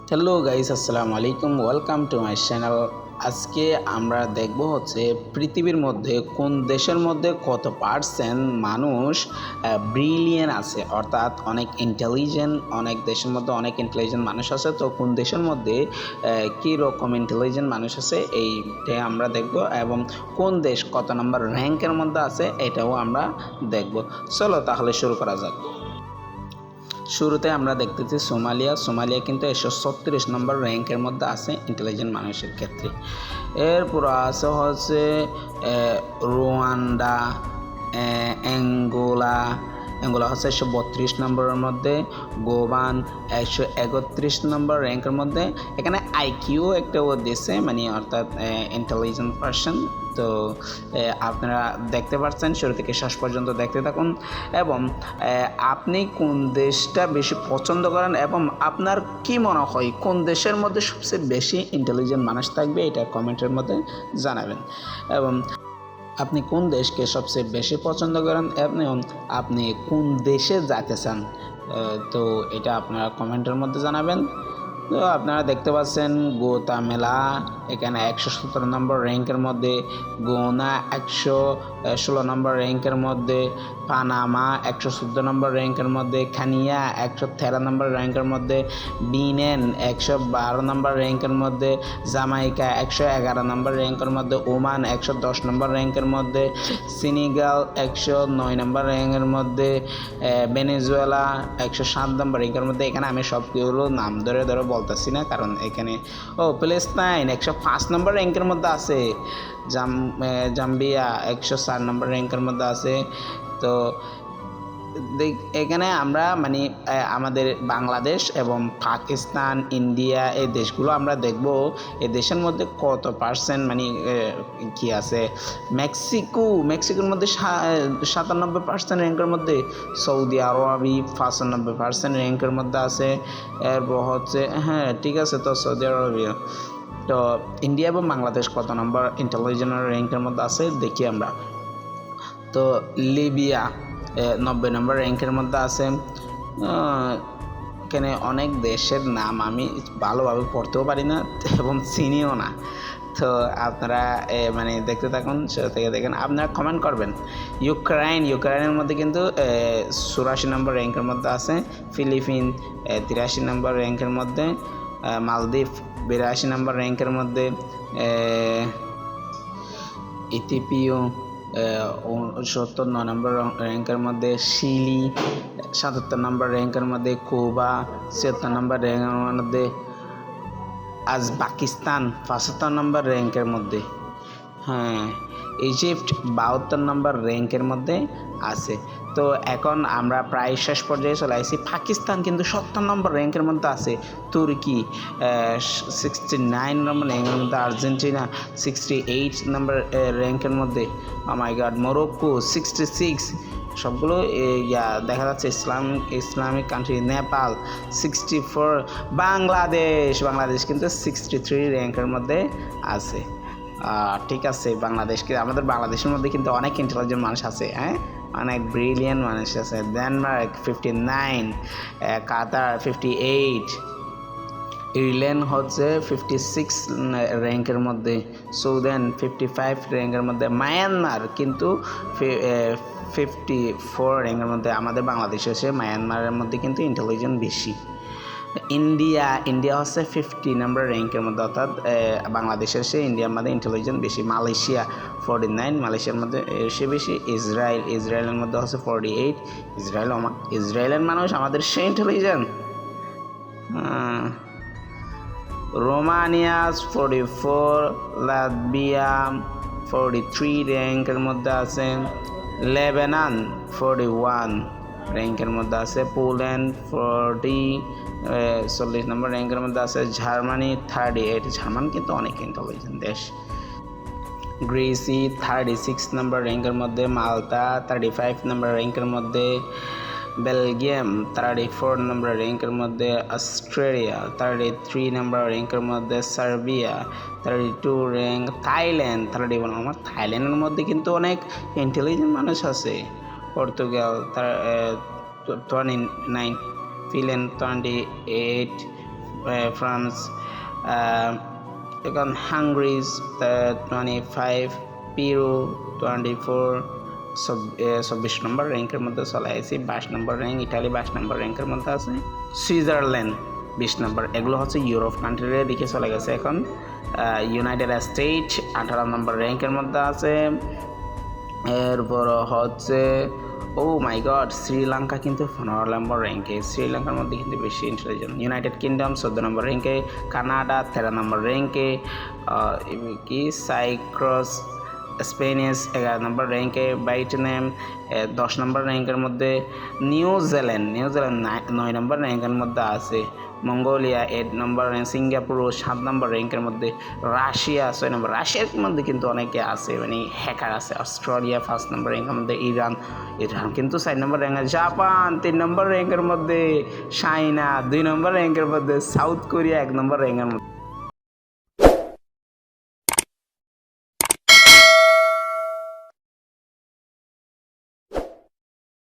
Hello guys, আসসালামু আলাইকুম। Welcome to my channel. আজকে আমরা দেখব হচ্ছে পৃথিবীর মধ্যে কোন দেশের মধ্যে কত পার্সেন্ট মানুষ ব্রিলিয়েন্ট আছে, অর্থাৎ অনেক ইন্টেলিজেন্ট। অনেক দেশের মধ্যে অনেক ইন্টেলিজেন্ট মানুষ আছে, তো কোন দেশের মধ্যে কী রকম ইন্টেলিজেন্ট মানুষ আছে এইটা আমরা দেখব, এবং কোন দেশ কত নম্বর র্যাঙ্কের মধ্যে আছে এটাও আমরা দেখব। চলো তাহলে শুরু করা যাক। শুরুতে আমরা দেখতেছি সোমালিয়া কিন্তু 136 নম্বর র্যাঙ্কের মধ্যে আছে ইন্টেলিজেন্ট মানুষের ক্ষেত্রে। এরপর আছে হচ্ছে রুয়ান্ডা, অ্যাঙ্গোলা হচ্ছে 132 নম্বরের মধ্যে, গোবান 131 নম্বর র্যাঙ্কের মধ্যে। এখানে আইকিউ একটা ও দিছে, মানে অর্থাৎ ইন্টেলিজেন্ট পারসন। তো আপনারা দেখতে পাচ্ছেন, শুরু থেকে শেষ পর্যন্ত দেখতে থাকুন। এবং আপনি কোন দেশটা বেশি পছন্দ করেন এবং আপনার কি মনে হয় কোন দেশের মধ্যে সবচেয়ে বেশি ইন্টেলিজেন্ট মানুষ থাকবে, এটা কমেন্টের মধ্যে জানাবেন। এবং আপনি কোন দেশকে সবচেয়ে বেশি পছন্দ করেন এবং আপনি কোন দেশে যেতে চান, তো এটা আপনারা কমেন্টের মধ্যে জানাবেন। তো আপনারা দেখতে পাচ্ছেন গোতামেলা এখানে 117 নম্বর র্যাঙ্কের মধ্যে, গোনা 116 নম্বর র্যাঙ্কের মধ্যে, পানামা 114 নম্বর র্যাঙ্কের মধ্যে, খানিয়া 113 নম্বর র্যাঙ্কের মধ্যে, বিনেন 112 নম্বর র্যাঙ্কের মধ্যে, জামাইকা 111 নম্বর র্যাঙ্কের মধ্যে, ওমান 110 নম্বর র্যাঙ্কের মধ্যে, সেনেগাল 109 নম্বর র্যাঙ্কের মধ্যে, ভেনেজুয়েলা 107 নম্বর র্যাঙ্কের মধ্যে। এখানে আমি সবগুলো নাম ধরে বলতেছি না, কারণ এখানে প্যালেস্তাইন 105 নম্বর র্যাঙ্কের মধ্যে আছে, জাম্বিয়া 104 নম্বর র্যাঙ্কের মধ্যে আছে। তো এখানে আমরা মানে আমাদের বাংলাদেশ এবং পাকিস্তান, ইন্ডিয়া, এই দেশগুলো আমরা দেখব এই দেশের মধ্যে কত পার্সেন্ট মানে কি আছে। মেক্সিকোর মধ্যে 97% র্যাঙ্কের মধ্যে, সৌদি আরবি 95% র্যাঙ্কের মধ্যে আছে। এরপর হচ্ছে ঠিক আছে, তো সৌদি আরবিয়া। তো ইন্ডিয়া এবং বাংলাদেশ কত নম্বর ইন্টেলিজেন্ট র্যাঙ্কের মধ্যে আছে দেখি আমরা। তো লিবিয়া 90 নম্বর র্যাঙ্কের মধ্যে আছে। এখানে অনেক দেশের নাম আমি ভালোভাবে পড়তেও পারি না এবং চিনিও না, তো আপনারা মানে দেখতে থাকুন, সেটা থেকে দেখেন, আপনারা কমেন্ট করবেন। ইউক্রেনের মধ্যে কিন্তু 84 নম্বর র্যাঙ্কের মধ্যে আছে, ফিলিপিন 83 নম্বর র্যাঙ্কের মধ্যে, মালদ্বীপ 82 নম্বর র্যাঙ্কের মধ্যে, ইথিওপিয়া 79 নম্বর র্যাঙ্কের মধ্যে, চিলি 77 নম্বর র্যাঙ্কের মধ্যে, কুবা 76 নম্বর র্যাঙ্কের মধ্যে, পাকিস্তান 75 নম্বর র্যাঙ্কের মধ্যে, ইজিপ্ট 72 নম্বর র্যাঙ্কের মধ্যে আছে। তো এখন আমরা প্রায় শেষ পর্যায়ে চলে আসছি। পাকিস্তান কিন্তু 70 নম্বর র্যাঙ্কের মধ্যে আছে, তুর্কি 69 নম্বর র্যাঙ্কের মধ্যে, আর্জেন্টিনা 68 নম্বর র্যাঙ্কের মধ্যে, মাই গড, মরক্কো 66, সবগুলো দেখা যাচ্ছে ইসলামিক কান্ট্রি, নেপাল 64, বাংলাদেশ কিন্তু 63 র্যাঙ্কের মধ্যে আছে। ঠিক আছে, আমাদের বাংলাদেশের মধ্যে কিন্তু অনেক ইন্টেলিজেন্ট মানুষ আছে, অনেক ব্রিলিয়েন্ট মানুষ আছে। ডেনমার্ক 59, কাতার 58, ইংল্যান্ড হচ্ছে 56 র্যাঙ্কের মধ্যে, সুদান 55 র্যাঙ্কের মধ্যে, মায়ানমার কিন্তু 54 র্যাঙ্কের মধ্যে। আমাদের বাংলাদেশে এসে মায়ানমারের মধ্যে কিন্তু ইন্টেলিজেন্ট বেশি। ইন্ডিয়া হচ্ছে 50 নম্বর র্যাঙ্কের মধ্যে, অর্থাৎ বাংলাদেশের সে ইন্ডিয়ার মধ্যে ইন্টেলিজেন্ট বেশি। মালয়েশিয়া 49, মালয়েশিয়ার মধ্যে সে বেশি। ইসরায়েলের মধ্যে হচ্ছে 48, ইসরায়েলের মানুষ আমাদের সে ইন্টেলিজেন্ট। রোমানিয়া 44, লাটভিয়া 43 র্যাঙ্কের মধ্যে আছে, লেবানন 41 র্যাঙ্কের মধ্যে আছে, পোল্যান্ড 40 নম্বর র্যাঙ্কের মধ্যে আছে, জার্মানি 38, জার্মান কিন্তু অনেক ইন্টেলিজেন্ট দেশ। গ্রিসি 36 নম্বর র্যাঙ্কের মধ্যে, মাল্টা 35 নম্বর র্যাঙ্কের মধ্যে, বেলজিয়াম 34 নম্বর র্যাঙ্কের মধ্যে, অস্ট্রেলিয়া 33 নম্বর র্যাঙ্কের মধ্যে, সার্বিয়া 32 র্যাঙ্ক, থাইল্যান্ড 31। আমার থাইল্যান্ডের মধ্যে কিন্তু অনেক ইন্টেলিজেন্ট মানুষ আছে। পর্তুগাল 29, ফিনল্যান্ড 28, ফ্রান্স, এখন হাঙ্গেরি 25, পেরু 24, 24 নম্বর র্যাঙ্কের মধ্যে চলে আসি। 22 নম্বর র্যাঙ্ক, ইটালি 22 নম্বর র্যাঙ্কের মধ্যে আছে। সুইজারল্যান্ড 20 নম্বর। এগুলো হচ্ছে ইউরোপ কান্ট্রির দিকে চলে গেছে এখন। ইউনাইটেড স্টেট 18 নম্বর র্যাঙ্কের মধ্যে আছে। এরপর হচ্ছে মাই গড, শ্রীলঙ্কা কিন্তু 15 নম্বর র্যাঙ্কে। শ্রীলঙ্কার মধ্যে কিন্তু বেশি ইন্টেলিজেন্ট। ইউনাইটেড কিংডম 14 নম্বর র্যাঙ্কে। কানাডা 13 নম্বর র্যাঙ্কে। কি সাইপ্রাস, স্পেনিশ 11 নম্বর র্যাঙ্কে। ভিয়েতনাম 10 নম্বর র্যাঙ্কের মধ্যে। নিউজিল্যান্ড 9 নম্বর র্যাঙ্কের মধ্যে আছে। মঙ্গোলিয়া 8 নম্বর র্যাঙ্ক। সিঙ্গাপুর 7 নম্বর র্যাঙ্কের মধ্যে। রাশিয়া 6 নম্বর। রাশিয়ার মধ্যে কিন্তু অনেকে আছে, মানে হ্যাকার আছে। অস্ট্রেলিয়া 5 নম্বর র্যাঙ্কের মধ্যে। ইরান কিন্তু 4 নম্বর র্যাঙ্কে। জাপান 3 নম্বর র্যাঙ্কের মধ্যে। চায়না 2 নম্বর র্যাঙ্কের মধ্যে। সাউথ কোরিয়া 1 নম্বর র্যাঙ্কের মধ্যে।